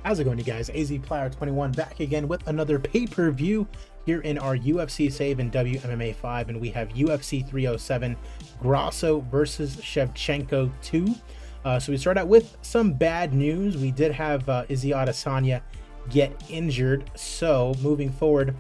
How's it going, you guys? AZPlayer21 back again with another pay-per-view here in our UFC save in WMMA 5, and we have UFC 307 Grasso versus Shevchenko 2. So we start out with some bad news. We did have Izzy Adesanya get injured, so moving forward,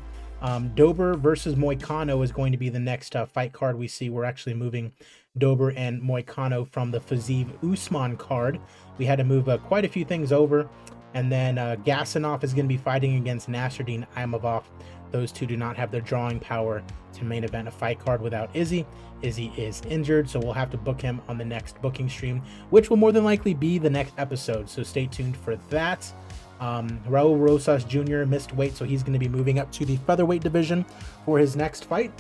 Dober versus Moicano is going to be the next fight card we see. We're actually moving Dober and Moicano from the Fiziev Usman card. We had to move quite a few things over. And then Gasanov is going to be fighting against Nasruddin Imavov. Those two do not have the drawing power to main event a fight card without Izzy. Izzy is injured, so we'll have to book him on the next booking stream, which will more than likely be the next episode. So stay tuned for that. Raul Rosas Jr. missed weight, so he's going to be moving up to the featherweight division for his next fight.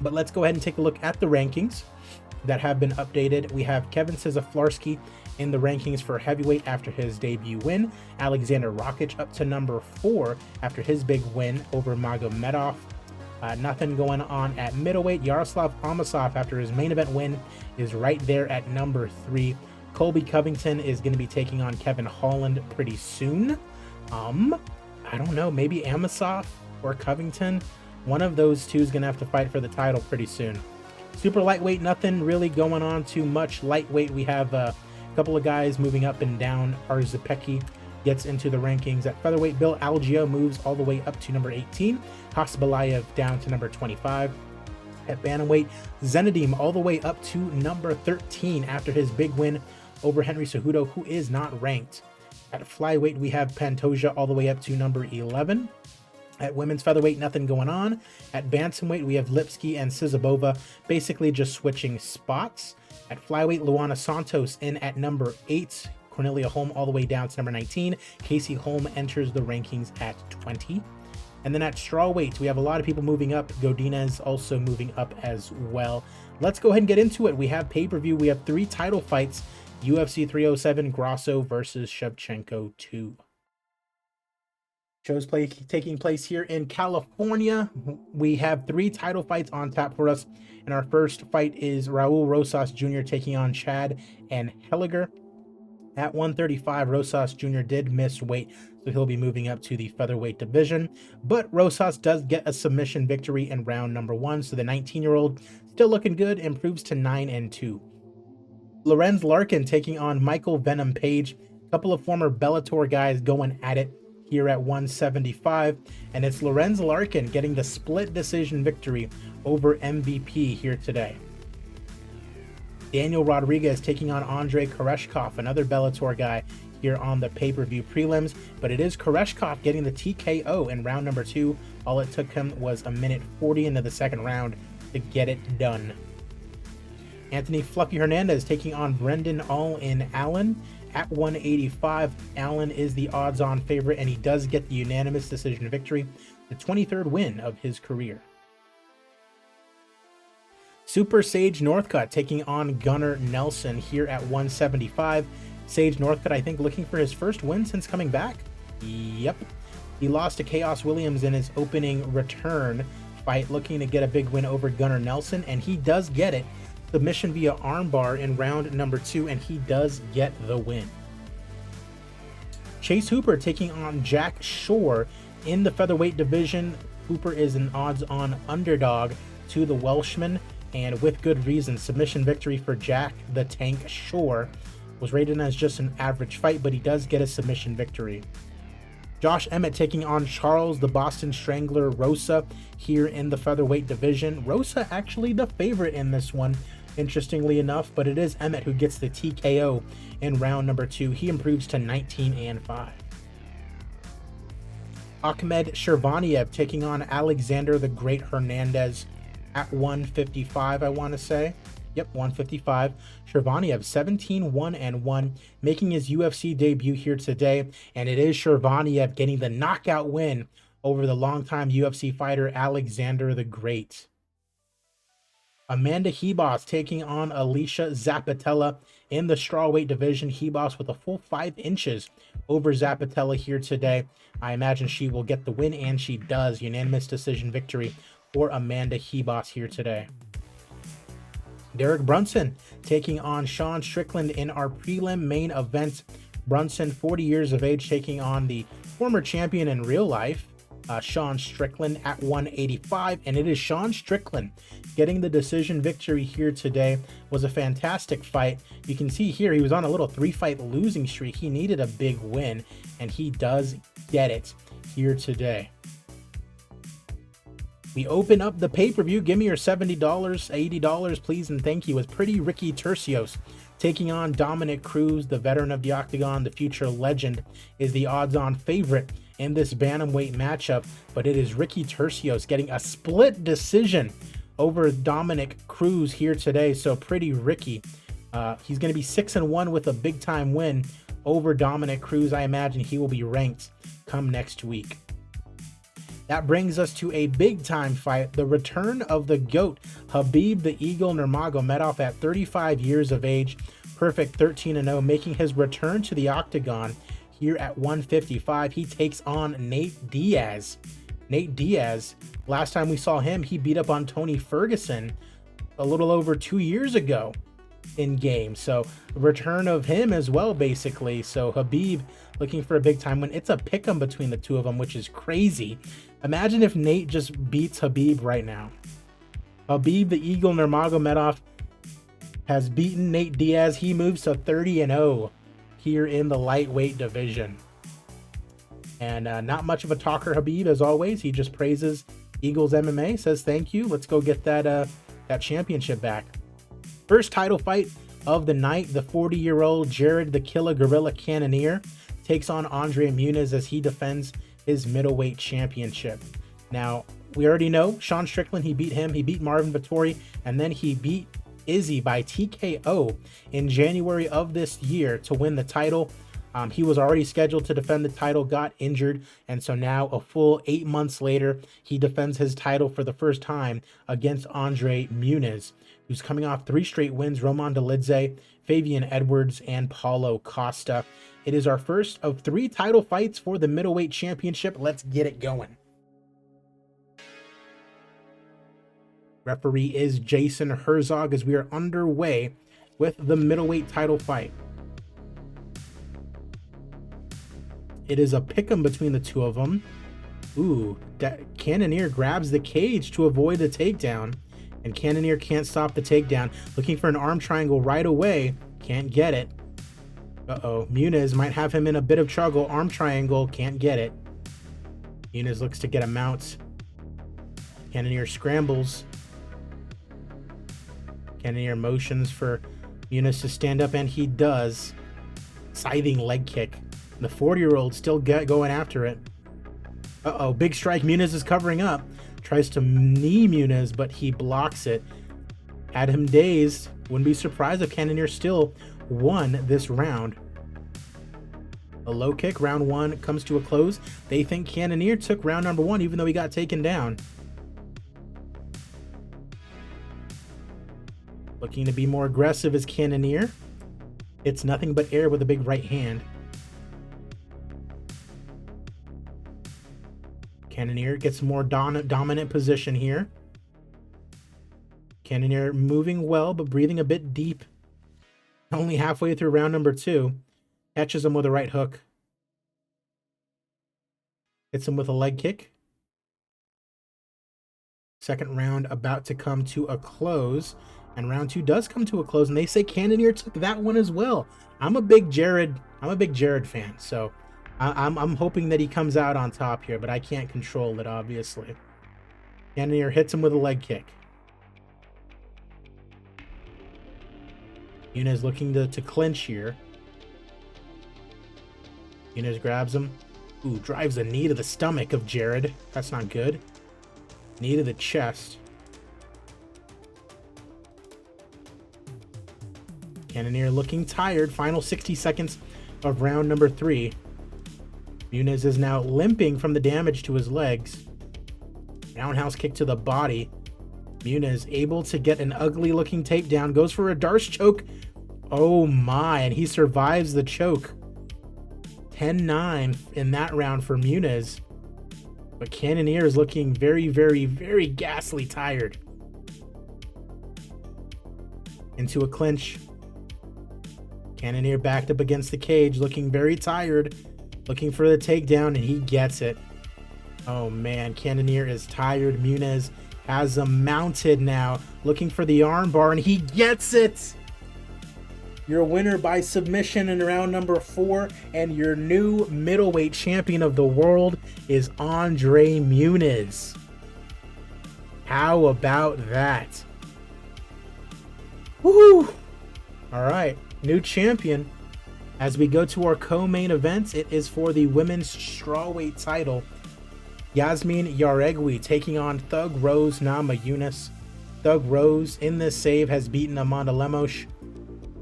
But let's go ahead and take a look at the rankings that have been updated. We have Kevin Szaflarski in the rankings for heavyweight after his debut win. Alexander Rakic up to number 4 after his big win over Magomedov. Nothing going on at middleweight. Yaroslav Amosov after his main event win is right there at number 3. Colby Covington is going to be taking on Kevin Holland pretty soon. I don't know, maybe Amosov or Covington. One of those two is going to have to fight for the title pretty soon. Super lightweight, nothing really going on too much. Lightweight, we have a couple of guys moving up and down. Arzapeki gets into the rankings. At featherweight, Bill Algeo moves all the way up to number 18. Hasbulayev down to number 25. At bantamweight, Zenadim all the way up to number 13 after his big win over Henry Cejudo, who is not ranked. At flyweight, we have Pantoja all the way up to number 11. At women's featherweight, nothing going on. At bantamweight, we have Lipski and Sizabova basically just switching spots. At flyweight, Luana Santos in at number 8. Cornelia Holm all the way down to number 19. Casey Holm enters the rankings at 20. And then at strawweight, we have a lot of people moving up. Godinez also moving up as well. Let's go ahead and get into it. We have pay-per-view. We have 3 title fights. UFC 307 Grasso versus Shevchenko 2. Shows taking place here in California. We have 3 title fights on tap for us. And our first fight is Raul Rosas Jr. taking on Chad and Helliger. At 135, Rosas Jr. did miss weight, so he'll be moving up to the featherweight division. But Rosas does get a submission victory in round number 1, so the 19-year-old still looking good, improves to 9-2. Lorenz Larkin taking on Michael Venom Page. A couple of former Bellator guys going at it here at 175, and it's Lorenz Larkin getting the split decision victory over MVP here today. Daniel Rodriguez taking on Andrei Koreshkov, another Bellator guy here on the pay-per-view prelims, but it is Koreshkov getting the TKO in round number 2. All it took him was a minute 40 into the second round to get it done. Anthony Fluffy Hernandez taking on Brendan All-In Allen. At 185, Allen is the odds-on favorite, and he does get the unanimous decision victory, the 23rd win of his career. Super Sage Northcutt taking on Gunnar Nelson here at 175. Sage Northcutt, I think, looking for his first win since coming back. Yep. He lost to Chaos Williams in his opening return fight, looking to get a big win over Gunnar Nelson, and he does get it. Submission via armbar in round number 2, and he does get the win. Chase Hooper taking on Jack Shore in the featherweight division. Hooper is an odds-on underdog to the Welshman, and with good reason. Submission victory for Jack the Tank Shore. Was rated as just an average fight, but he does get a submission victory. Josh Emmett taking on Charles the Boston Strangler Rosa here in the featherweight division. Rosa actually the favorite in this one, interestingly enough, but it is Emmett who gets the TKO in round number 2. He improves to 19-5. Ahmed Shervaniev taking on Alexander the Great Hernandez at 155, I want to say. Yep, 155. Shervaniev 17-1-1, making his UFC debut here today, and it is Shervaniev getting the knockout win over the longtime UFC fighter Alexander the Great. Amanda Hebos taking on Alicia Zapatella in the strawweight division. Hebos with a full 5 inches over Zapatella here today. I imagine she will get the win, and she does. Unanimous decision victory for Amanda Hebos here today. Derek Brunson taking on Sean Strickland in our prelim main event Brunson, 40 years of age, taking on the former champion in real life, Sean Strickland, at 185. And it is Sean Strickland getting the decision victory here today. Was a fantastic fight. You can see here he was on a little 3-fight losing streak. He needed a big win, and he does get it here today. We open up the pay-per-view. Give me your $70, $80, please, and thank you. With Pretty Ricky Turcios taking on Dominic Cruz, the veteran of the Octagon. The future legend is the odds-on favorite in this bantamweight matchup, but it is Ricky Turcios getting a split decision over Dominic Cruz here today. So Pretty Ricky, he's going to be 6-1 with a big-time win over Dominic Cruz. I imagine he will be ranked come next week. That brings us to a big-time fight, the return of the GOAT, Khabib the Eagle Nurmagomedov, at 35 years of age, perfect 13-0, making his return to the Octagon here at 155. He takes on Nate Diaz. Nate Diaz, last time we saw him, he beat up on Tony Ferguson a little over 2 years ago in game. So return of him as well, basically. So Khabib looking for a big time win. It's a pick 'em between the two of them, which is crazy. Imagine if Nate just beats Khabib right now. Khabib the Eagle Nurmagomedov has beaten Nate Diaz. He moves to 30-0 here in the lightweight division. And not much of a talker, Khabib, as always. He just praises Eagles MMA, says thank you. Let's go get that championship back. First title fight of the night, the 40-year-old Jared the Killer Gorilla Cannonier takes on Andre Muniz as he defends his middleweight championship. Now, we already know Sean Strickland, he beat him, he beat Marvin Vettori, and then he beat Izzy by TKO in January of this year to win the title. He was already scheduled to defend the title, got injured, and so now a full 8 months later, he defends his title for the first time against Andre Muniz, who's coming off 3 straight wins: Roman Dolidze, Fabian Edwards, and Paulo Costa. It is our first of 3 title fights for the middleweight championship. Let's get it going. Referee is Jason Herzog as we are underway with the middleweight title fight. It is a pick'em between the two of them. Ooh, Cannonier grabs the cage to avoid the takedown, and Cannonier can't stop the takedown. Looking for an arm triangle right away, can't get it. Uh-oh, Muniz might have him in a bit of trouble. Arm triangle, can't get it. Muniz looks to get a mount. Cannonier scrambles. Cannonier motions for Muniz to stand up, and he does. Scything leg kick. The 40-year-old still going after it. Uh-oh, big strike. Muniz is covering up. Tries to knee Muniz, but he blocks it. Had him dazed. Wouldn't be surprised if Cannonier still won this round. A low kick. Round 1 comes to a close. They think Cannonier took round number 1, even though he got taken down. Looking to be more aggressive is Cannonier. It's nothing but air with a big right hand. Cannonier gets more dominant position here. Cannonier moving well, but breathing a bit deep. Only halfway through round number 2. Catches him with a right hook. Hits him with a leg kick. Second round about to come to a close. And round 2 does come to a close. And they say Cannonier took that one as well. I'm a big Jared fan. So I'm hoping that he comes out on top here, but I can't control it, obviously. Cannonier hits him with a leg kick. Muniz looking to clinch here. Muniz grabs him. Ooh, drives a knee to the stomach of Jared. That's not good. Knee to the chest. Cannonier looking tired. Final 60 seconds of round number 3. Muniz is now limping from the damage to his legs. Roundhouse kick to the body. Muniz able to get an ugly looking takedown. Goes for a Darce choke. Oh my, and he survives the choke. 10-9 in that round for Muniz. But Cannonier is looking very, very, very ghastly tired. Into a clinch. Cannonier backed up against the cage, looking very tired, looking for the takedown, and he gets it. Oh man, Cannonier is tired. Muniz has him mounted now, looking for the armbar, and he gets it! Your winner by submission in round number 4, and your new middleweight champion of the world is Andre Muniz. How about that? Woo! Alright, new champion. As we go to our co-main events, it is for the women's strawweight title. Yasmin Yaregui taking on Thug Rose Namajunas. Thug Rose in this save has beaten Amanda Lemos,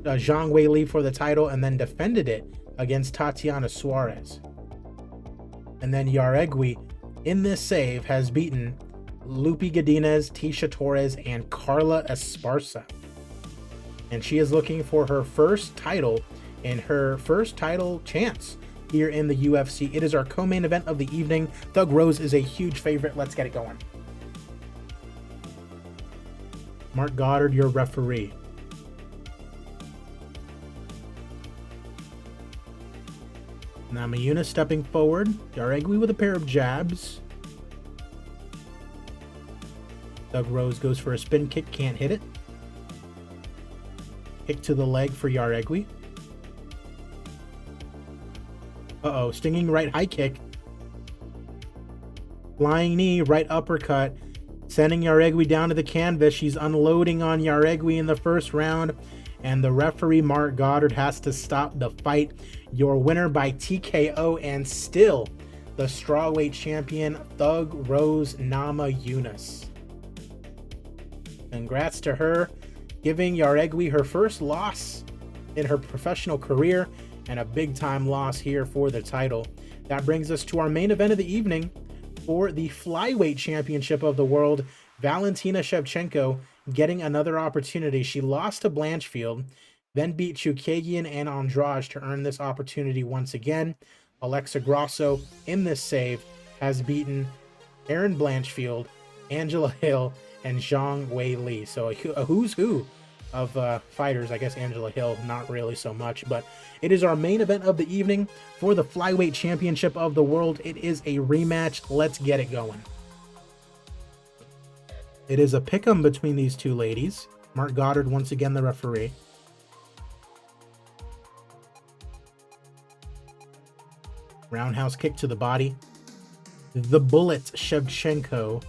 Zhang Weili for the title, and then defended it against Tatiana Suarez. And then Yaregui in this save has beaten Lupi Godinez, Tisha Torres, and Carla Esparza. And she is looking for her first title and her first title chance here in the UFC. It is our co-main event of the evening. Thug Rose is a huge favorite. Let's get it going. Mark Goddard, your referee. Namajunas stepping forward. Yaregui with a pair of jabs. Thug Rose goes for a spin kick, can't hit it. Kick to the leg for Yaregui. Uh-oh, stinging right high kick. Flying knee, right uppercut. Sending Yaregui down to the canvas. She's unloading on Yaregui in the first round. And the referee, Mark Goddard, has to stop the fight. Your winner by TKO and still the strawweight champion, Thug Rose Namajunas. Congrats to her, giving Yaregui her first loss in her professional career and a big-time loss here for the title. That brings us to our main event of the evening for the flyweight championship of the world. Valentina Shevchenko getting another opportunity. She lost to Blanchfield, then beat Chookagian and Andrade to earn this opportunity once again. Alexa Grasso in this save has beaten Erin Blanchfield, Angela Hill, and Zhang Weili. So a who's who of fighters. I guess Angela Hill, not really so much, but it is our main event of the evening for the flyweight championship of the world. It is a rematch. Let's get it going. It is a pick'em between these two ladies. Mark Goddard, once again, the referee. Roundhouse kick to the body. The Bullet Shevchenko.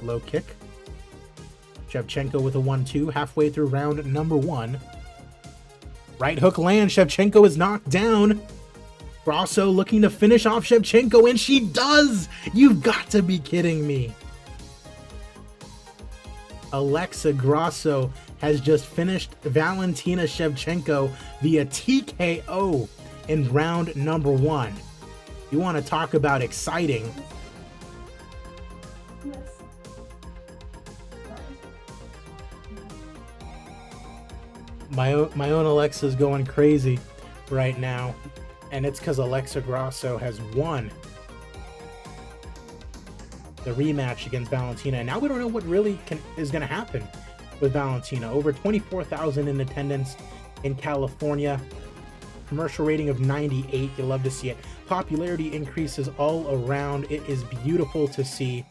Low kick. Shevchenko with a 1-2 halfway through round number 1. Right hook lands. Shevchenko is knocked down. Grasso looking to finish off Shevchenko, and she does! You've got to be kidding me. Alexa Grasso has just finished Valentina Shevchenko via TKO in round number 1. You want to talk about exciting? My own Alexa's going crazy right now, and it's because Alexa Grasso has won the rematch against Valentina. And now we don't know what really is going to happen with Valentina. Over 24,000 in attendance in California. Commercial rating of 98. You love to see it. Popularity increases all around. It is beautiful to see.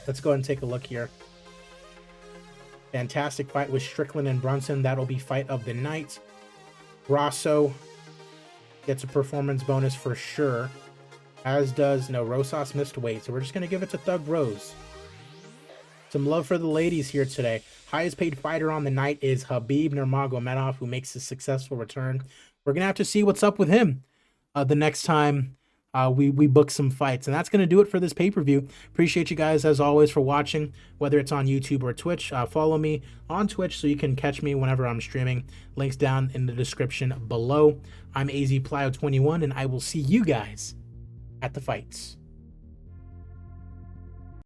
Let's go ahead and take a look here. Fantastic fight with Strickland and Brunson. That'll be fight of the night. Grasso gets a performance bonus for sure. As does, no, Rosas missed weight. So we're just going to give it to Thug Rose. Some love for the ladies here today. Highest paid fighter on the night is Khabib Nurmagomedov, who makes a successful return. We're going to have to see what's up with him the next time we book some fights. And that's going to do it for this pay-per-view. Appreciate you guys, as always, for watching, whether it's on YouTube or Twitch. Follow me on Twitch so you can catch me whenever I'm streaming. Links down in the description below. I'm AZPlyo21, and I will see you guys at the fights.